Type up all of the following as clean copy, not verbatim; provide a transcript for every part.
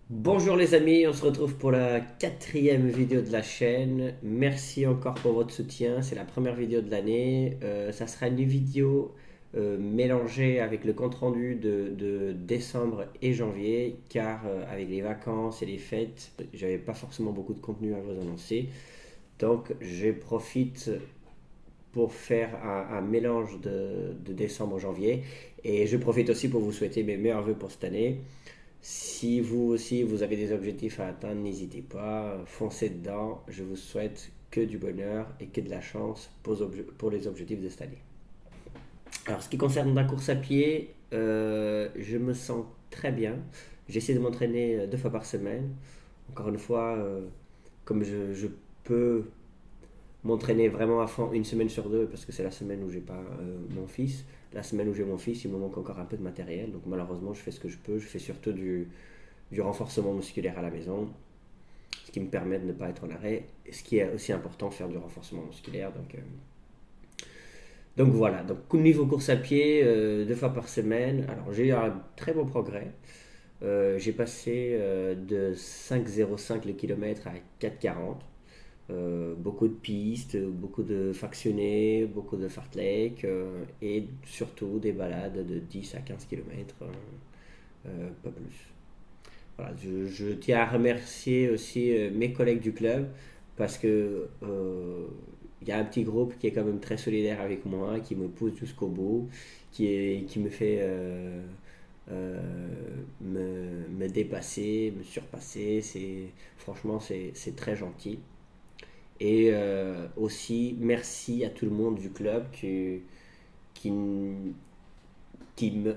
Bonjour les amis, on se retrouve pour la quatrième vidéo de la chaîne. Merci encore pour votre soutien, c'est la première vidéo de l'année. Ça sera une vidéo mélangée avec le compte-rendu de décembre et janvier, car avec les vacances et les fêtes, j'avais pas forcément beaucoup de contenu à vous annoncer. Donc je profite pour faire un mélange de décembre et janvier. Et je profite aussi pour vous souhaiter mes meilleurs vœux pour cette année. Si vous aussi vous avez des objectifs à atteindre, n'hésitez pas, foncez dedans. Je vous souhaite que du bonheur et que de la chance pour les objectifs de cette année. Alors, ce qui concerne la course à pied, je me sens très bien. J'essaie de m'entraîner 2 fois par semaine. Encore une fois, comme je peux m'entraîner vraiment à fond une semaine sur deux, parce que c'est la semaine où j'ai pas mon fils. La semaine où j'ai mon fils, il me manque encore un peu de matériel. Donc malheureusement, je fais ce que je peux. Je fais surtout du renforcement musculaire à la maison, ce qui me permet de ne pas être en arrêt. Ce qui est aussi important, faire du renforcement musculaire. Donc voilà, donc niveau course à pied, 2 fois par semaine. Alors j'ai eu un très bon progrès. J'ai passé de 5,05 le kilomètre à 4,40. Beaucoup de pistes, beaucoup de fractionnés, beaucoup de fartlek et surtout des balades de 10 à 15 km, pas plus. Voilà, je tiens à remercier aussi mes collègues du club parce que il y a un petit groupe qui est quand même très solidaire avec moi, qui me pousse jusqu'au bout, qui me fait me dépasser, me surpasser. Franchement, c'est très gentil. Et aussi, merci à tout le monde du club qui, qui me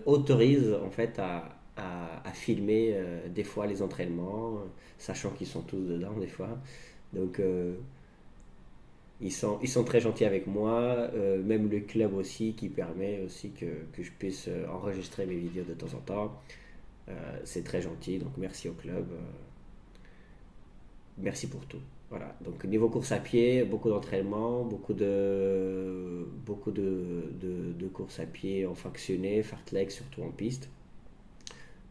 autorise en fait à filmer des fois les entraînements, sachant qu'ils sont tous dedans des fois. Donc ils sont très gentils avec moi, même le club aussi qui permet aussi que je puisse enregistrer mes vidéos de temps en temps. C'est très gentil, donc merci au club, merci pour tout. Voilà, donc niveau course à pied, beaucoup d'entraînement, beaucoup de courses à pied en fractionné, fartlek, surtout en piste.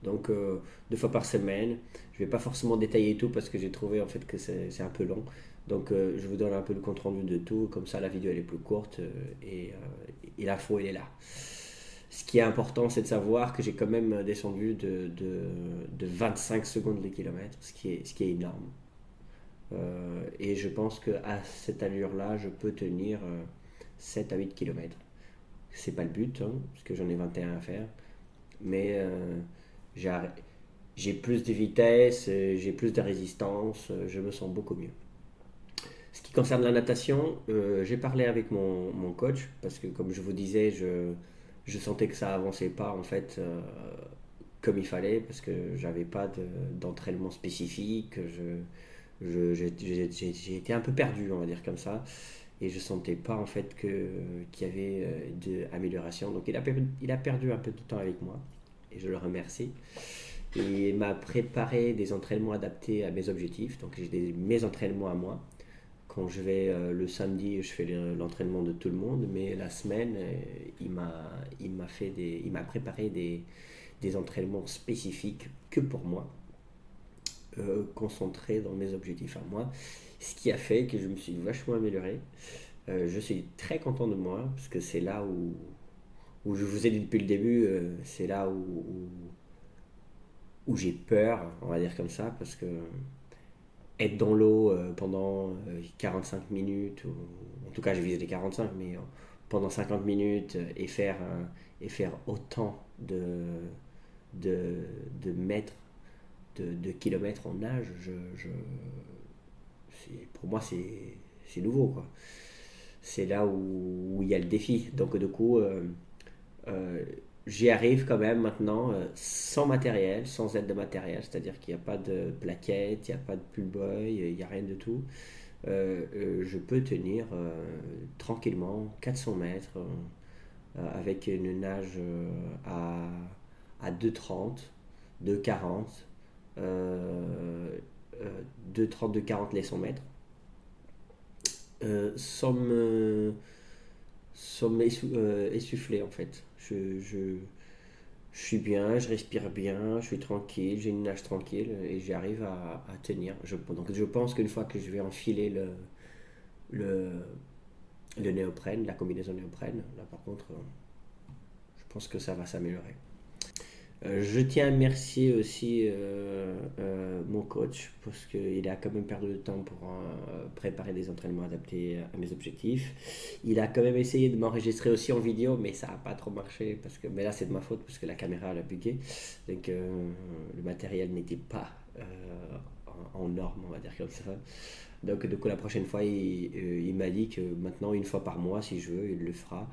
Donc 2 fois par semaine. Je ne vais pas forcément détailler tout parce que j'ai trouvé en fait que c'est un peu long. Donc je vous donne un peu le compte rendu de tout, comme ça la vidéo elle est plus courte et l'info elle est là. Ce qui est important, c'est de savoir que j'ai quand même descendu de 25 secondes le kilomètre, ce qui est énorme. Et je pense qu'à cette allure-là, je peux tenir 7 à 8 km. C'est pas le but, hein, parce que j'en ai 21 à faire, mais j'ai j'ai plus de vitesse, j'ai plus de résistance, je me sens beaucoup mieux. Ce qui concerne la natation, j'ai parlé avec mon coach parce que comme je vous disais, je sentais que ça avançait pas en fait comme il fallait parce que j'avais pas d'entraînement spécifique. J'ai été un peu perdu, on va dire comme ça, et je sentais pas en fait qu'il y avait de amélioration. Donc il a perdu un peu de temps avec moi et je le remercie. Et il m'a préparé des entraînements adaptés à mes objectifs. Donc j'ai mes entraînements à moi. Quand je vais le samedi, je fais l'entraînement de tout le monde, mais la semaine, il m'a préparé des entraînements spécifiques que pour moi, concentrés dans mes objectifs à moi, ce qui a fait que je me suis vachement amélioré. Je suis très content de moi, parce que c'est là où je vous ai dit depuis le début, c'est là où j'ai peur, on va dire comme ça, parce que être dans l'eau pendant 45 minutes, ou en tout cas j'ai visé les 45, mais pendant 50 minutes et faire autant de, de mètres, de kilomètres en nage, pour moi c'est nouveau, quoi. C'est là où il y a le défi. Donc du coup, euh, j'y arrive quand même maintenant sans matériel, sans aide de matériel, c'est-à-dire qu'il n'y a pas de plaquettes, il n'y a pas de pull boy, il n'y a rien de tout. Je peux tenir tranquillement 400 mètres avec une nage à 2,30, 2,40, euh, 2,30, 2,40 les 100 mètres, sans m'essouffler en fait. je suis bien, je respire bien, je suis tranquille, j'ai une nage tranquille et j'arrive à tenir. Donc je pense qu'une fois que je vais enfiler le, le néoprène, la combinaison néoprène, là par contre, je pense que ça va s'améliorer. Je tiens à remercier aussi mon coach parce qu'il a quand même perdu du temps pour préparer des entraînements adaptés à mes objectifs. Il a quand même essayé de m'enregistrer aussi en vidéo, mais ça n'a pas trop marché mais là c'est de ma faute parce que la caméra elle a bugué. Donc le matériel n'était pas en norme, on va dire comme ça. Donc du coup la prochaine fois il m'a dit que maintenant une fois par mois si je veux il le fera.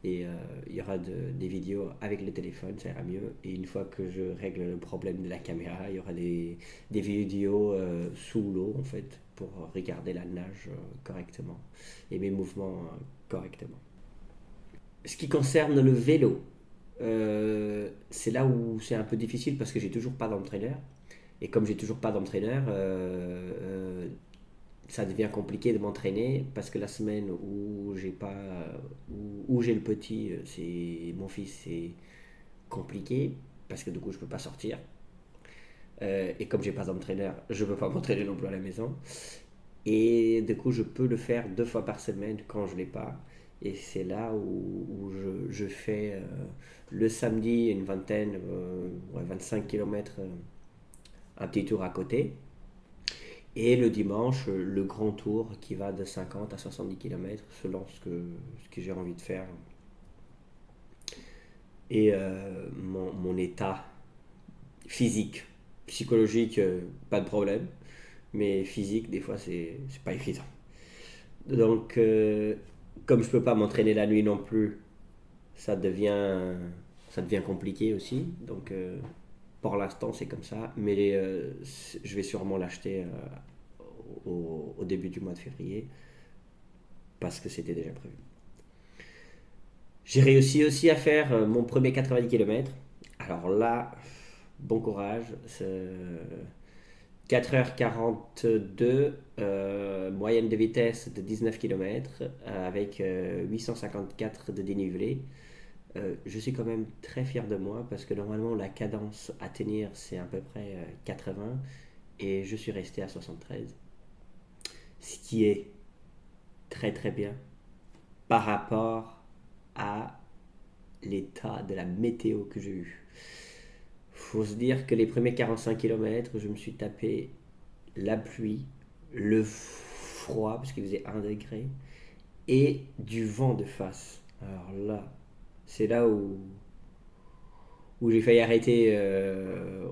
Et il y aura des vidéos avec le téléphone, ça ira mieux. Et une fois que je règle le problème de la caméra, il y aura des vidéos sous l'eau, en fait, pour regarder la nage correctement et mes mouvements correctement. Ce qui concerne le vélo, c'est là où c'est un peu difficile parce que j'ai toujours pas d'entraîneur. Et comme j'ai toujours pas d'entraîneur, ça devient compliqué de m'entraîner parce que la semaine où j'ai pas où j'ai le petit, c'est mon fils, c'est compliqué parce que du coup je peux pas sortir. Et comme j'ai pas d'entraîneur, je peux pas m'entraîner non plus à la maison. Et du coup je peux le faire 2 fois par semaine quand je l'ai pas. Et c'est là où je fais le samedi une vingtaine, ouais, 25 km, un petit tour à côté. Et le dimanche, le grand tour qui va de 50 à 70 km selon ce que j'ai envie de faire. Et mon état physique, psychologique, pas de problème. Mais physique, des fois, c'est pas évident. Donc, comme je peux pas m'entraîner la nuit non plus, ça devient, ça devient compliqué aussi. Donc, pour l'instant, c'est comme ça. Mais je vais sûrement l'acheter au début du mois de février parce que c'était déjà prévu. J'ai réussi aussi à faire mon premier 90 km. Alors là, bon courage. 4h42, moyenne de vitesse de 19 km avec 854 de dénivelé. Je suis quand même très fier de moi parce que normalement la cadence à tenir c'est à peu près 80 et je suis resté à 73. Ce qui est très très bien par rapport à l'état de la météo que j'ai eu. Faut se dire que les premiers 45 km, je me suis tapé la pluie, le froid, parce qu'il faisait 1 degré, et du vent de face. Alors là, c'est là où j'ai failli arrêter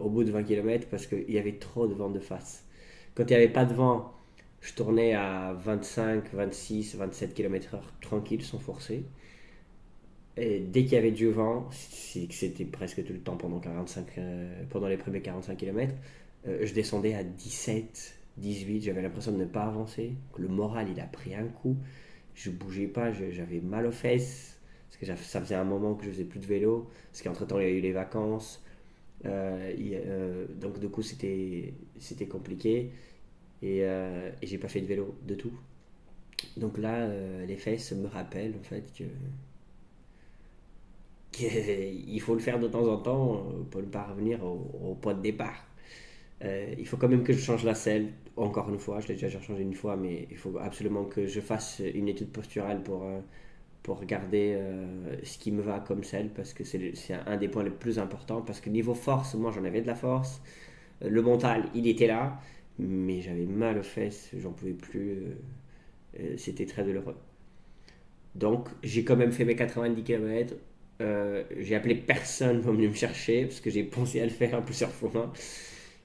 au bout de 20 km parce qu'il y avait trop de vent de face. Quand il n'y avait pas de vent, je tournais à 25, 26, 27 km/h tranquille, sans forcer. Et dès qu'il y avait du vent, c'était presque tout le temps pendant les premiers 45 km, je descendais à 17, 18, j'avais l'impression de ne pas avancer, que le moral il a pris un coup, je bougeais pas, j'avais mal aux fesses, parce que ça faisait un moment que je faisais plus de vélo, parce qu'entre temps il y a eu les vacances, donc du coup c'était compliqué, et j'ai pas fait de vélo de tout. Donc là, les fesses me rappellent en fait qu'il faut le faire de temps en temps pour ne pas revenir au point de départ. Il faut quand même que je change la selle, encore une fois, je l'ai déjà changé une fois, mais il faut absolument que je fasse une étude posturale pour regarder ce qui me va comme selle, parce que c'est un des points les plus importants, parce que niveau force, moi j'en avais de la force, le mental il était là, mais j'avais mal aux fesses, j'en pouvais plus, c'était très douloureux. Donc j'ai quand même fait mes 90 km. J'ai appelé personne pour venir me chercher parce que j'ai pensé à le faire plusieurs fois.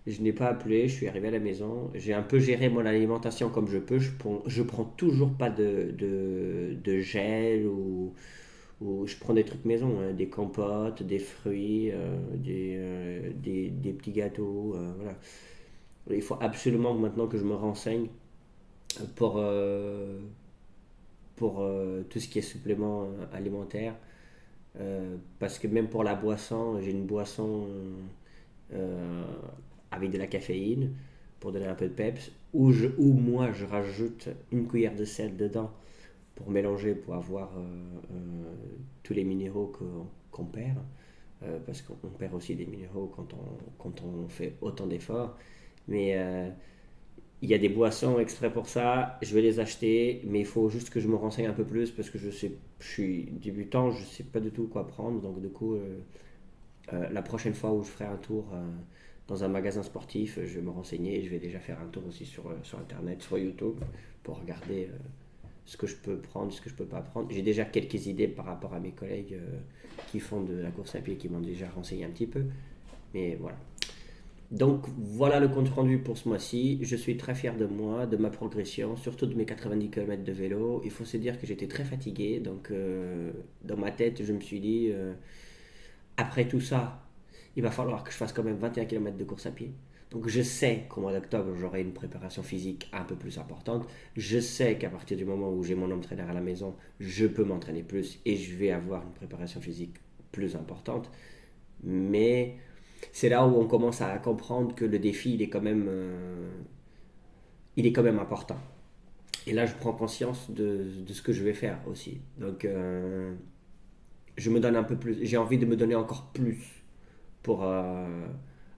Je n'ai pas appelé, je suis arrivé à la maison. J'ai un peu géré mon alimentation comme je peux. Je prends toujours pas de gel ou je prends des trucs maison, hein, des compotes, des fruits, des petits gâteaux. Voilà. Il faut absolument maintenant que je me renseigne pour, euh, pour tout ce qui est supplément alimentaire. Parce que même pour la boisson, j'ai une boisson euh, avec de la caféine pour donner un peu de peps, ou moi je rajoute une cuillère de sel dedans pour mélanger, pour avoir tous les minéraux qu'on perd. parce qu'on perd aussi des minéraux quand on fait autant d'efforts. Mais il y a des boissons exprès pour ça, je vais les acheter, mais il faut juste que je me renseigne un peu plus parce que je suis débutant, je ne sais pas du tout quoi prendre. Donc du coup, la prochaine fois où je ferai un tour dans un magasin sportif, je vais me renseigner et je vais déjà faire un tour aussi sur Internet, sur YouTube, pour regarder ce que je peux prendre, ce que je peux pas prendre. J'ai déjà quelques idées par rapport à mes collègues qui font de la course à pied, qui m'ont déjà renseigné un petit peu. Mais voilà. Donc voilà le compte rendu pour ce mois-ci. Je suis très fier de moi, de ma progression, surtout de mes 90 km de vélo. Il faut se dire que j'étais très fatigué, donc dans ma tête, je me suis dit, après tout ça, il va falloir que je fasse quand même 21 km de course à pied. Donc je sais qu'au mois d'octobre, j'aurai une préparation physique un peu plus importante. Je sais qu'à partir du moment où j'ai mon entraîneur à la maison, je peux m'entraîner plus et je vais avoir une préparation physique plus importante. Mais c'est là où on commence à comprendre que le défi, il est quand même important. Et là, je prends conscience de ce que je vais faire aussi. Donc, je me donne un peu plus. J'ai envie de me donner encore plus pour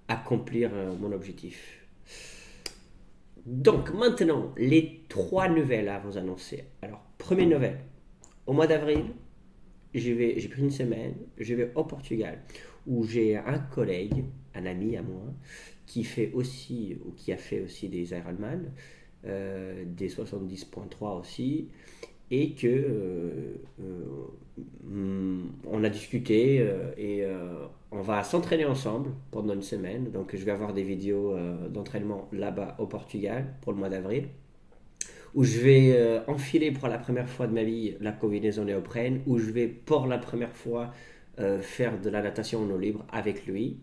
accomplir mon objectif. Donc, maintenant, les trois nouvelles à vous annoncer. Alors, première nouvelle. Au mois d'avril, j'ai pris une semaine, je vais au Portugal, où j'ai un collègue, un ami à moi, qui fait aussi, ou qui a fait aussi des Ironman, des 70.3 aussi, et que on a discuté et on va s'entraîner ensemble pendant une semaine. Donc je vais avoir des vidéos d'entraînement là-bas au Portugal pour le mois d'avril, où je vais enfiler pour la première fois de ma vie la combinaison néoprène, où je vais pour la première fois faire de la natation en eau libre avec lui.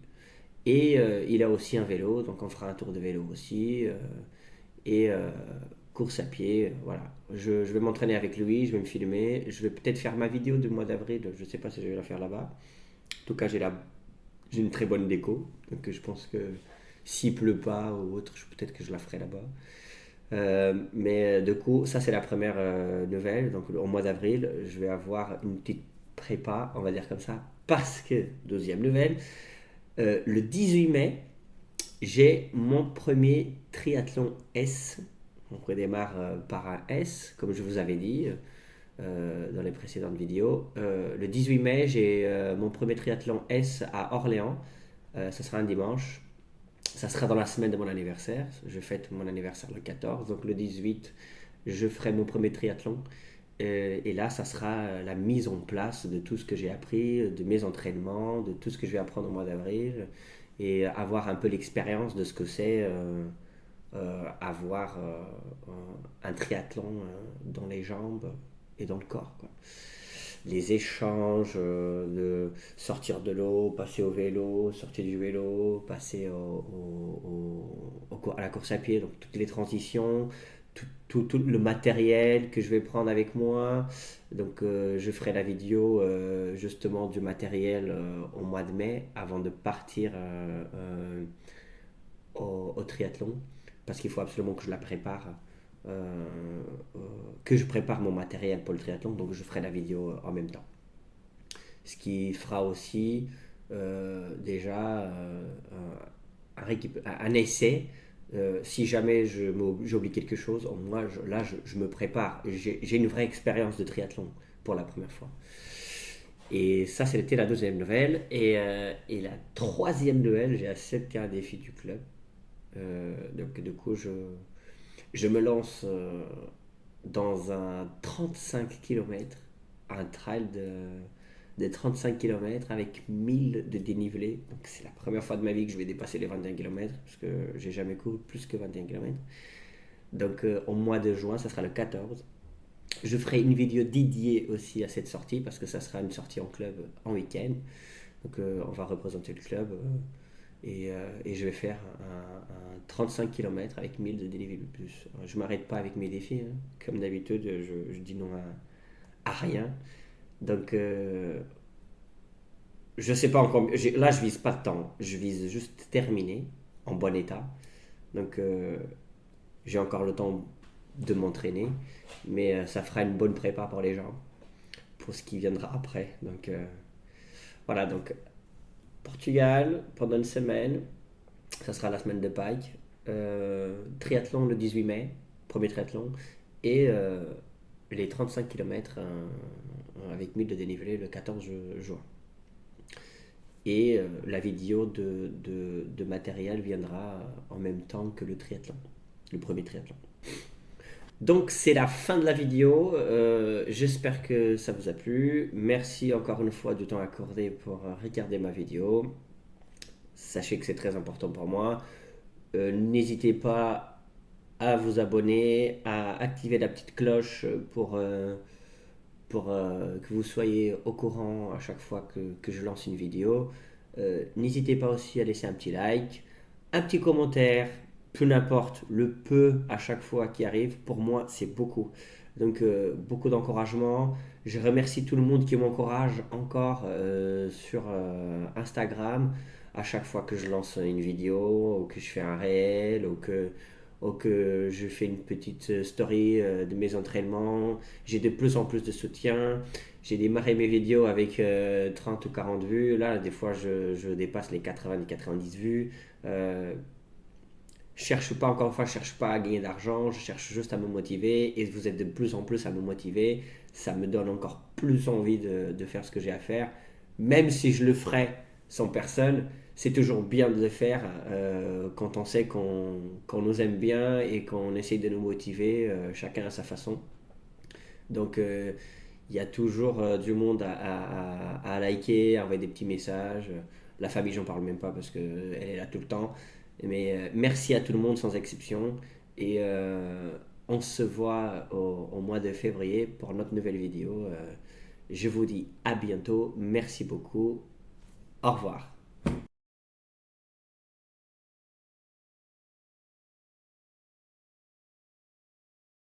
Et il a aussi un vélo, donc on fera un tour de vélo aussi. Et course à pied, voilà. Je vais m'entraîner avec lui, je vais me filmer. Je vais peut-être faire ma vidéo du mois d'avril, je ne sais pas si je vais la faire là-bas. En tout cas, j'ai une très bonne déco, donc je pense que s'il pleut pas ou autre, peut-être que je la ferai là-bas. Mais du coup, ça c'est la première nouvelle. Donc au mois d'avril, je vais avoir une petite prépa, on va dire comme ça, parce que, deuxième nouvelle, le 18 mai, j'ai mon premier triathlon S. On redémarre par un S, comme je vous avais dit dans les précédentes vidéos. Le 18 mai, j'ai mon premier triathlon S à Orléans. Ça sera un dimanche. Ça sera dans la semaine de mon anniversaire. Je fête mon anniversaire le 14. Donc le 18, je ferai mon premier triathlon. Et là, ça sera la mise en place de tout ce que j'ai appris, de mes entraînements, de tout ce que je vais apprendre au mois d'avril. Et avoir un peu l'expérience de ce que c'est avoir un triathlon dans les jambes et dans le corps, quoi. Les échanges, de sortir de l'eau, passer au vélo, sortir du vélo, passer à la course à pied, donc toutes les transitions, tout le matériel que je vais prendre avec moi. Donc je ferai la vidéo justement du matériel au mois de mai avant de partir au triathlon, parce qu'il faut absolument que je la prépare, euh, euh, que je prépare mon matériel pour le triathlon, donc je ferai la vidéo en même temps. Ce qui fera aussi déjà un essai. Si jamais j'oublie quelque chose, moi là je me prépare. J'ai une vraie expérience de triathlon pour la première fois. Et ça, c'était la deuxième nouvelle. Et la troisième nouvelle, j'ai accepté un défi du club. Donc du coup, je me lance dans un 35 km, un trail de 35 km avec 1000 de dénivelé. Donc c'est la première fois de ma vie que je vais dépasser les 21 km, parce que j'ai jamais couru plus que 21 km. Donc au mois de juin, ça sera le 14. Je ferai une vidéo dédiée aussi à cette sortie, parce que ça sera une sortie en club en week-end. Donc on va représenter le club. Et je vais faire un 35 km avec 1000 de dénivelé plus. Je ne m'arrête pas avec mes défis, hein. Comme d'habitude, je dis non à rien. Donc, je sais pas encore. Là, je vise pas de temps. Je vise juste terminer en bon état. Donc, j'ai encore le temps de m'entraîner. Mais ça fera une bonne prépa pour les gens, pour ce qui viendra après. Donc, voilà. Donc, Portugal pendant une semaine. Ça sera la semaine de Pâques. Triathlon le 18 mai, premier triathlon. Et les 35 km avec 1000 de dénivelé le 14 juin. Et la vidéo de matériel viendra en même temps que le triathlon, le premier triathlon. Donc c'est la fin de la vidéo. J'espère que ça vous a plu. Merci encore une fois du temps accordé pour regarder ma vidéo. Sachez que c'est très important pour moi. N'hésitez pas à vous abonner, à activer la petite cloche pour que vous soyez au courant à chaque fois que je lance une vidéo. N'hésitez pas aussi à laisser un petit like, un petit commentaire, peu n'importe, le peu à chaque fois qui arrive, pour moi c'est beaucoup. Donc beaucoup d'encouragement. Je remercie tout le monde qui m'encourage encore sur Instagram à chaque fois que je lance une vidéo ou que je fais un réel ou que je fais une petite story de mes entraînements. J'ai de plus en plus de soutien. J'ai démarré mes vidéos avec 30 ou 40 vues. Là, des fois, je dépasse les 80 et 90 vues. Je cherche pas, encore une fois, je cherche pas à gagner d'argent, je cherche juste à me motiver et vous êtes de plus en plus à me motiver. Ça me donne encore plus envie de faire ce que j'ai à faire. Même si je le ferais sans personne, c'est toujours bien de le faire quand on sait qu'on nous aime bien et qu'on essaye de nous motiver, chacun à sa façon. Donc, il y a toujours du monde à liker, à envoyer des petits messages. La famille, j'en parle même pas parce qu'elle est là tout le temps. Mais merci à tout le monde sans exception. Et on se voit au mois de février pour notre nouvelle vidéo. Je vous dis à bientôt. Merci beaucoup. Au revoir.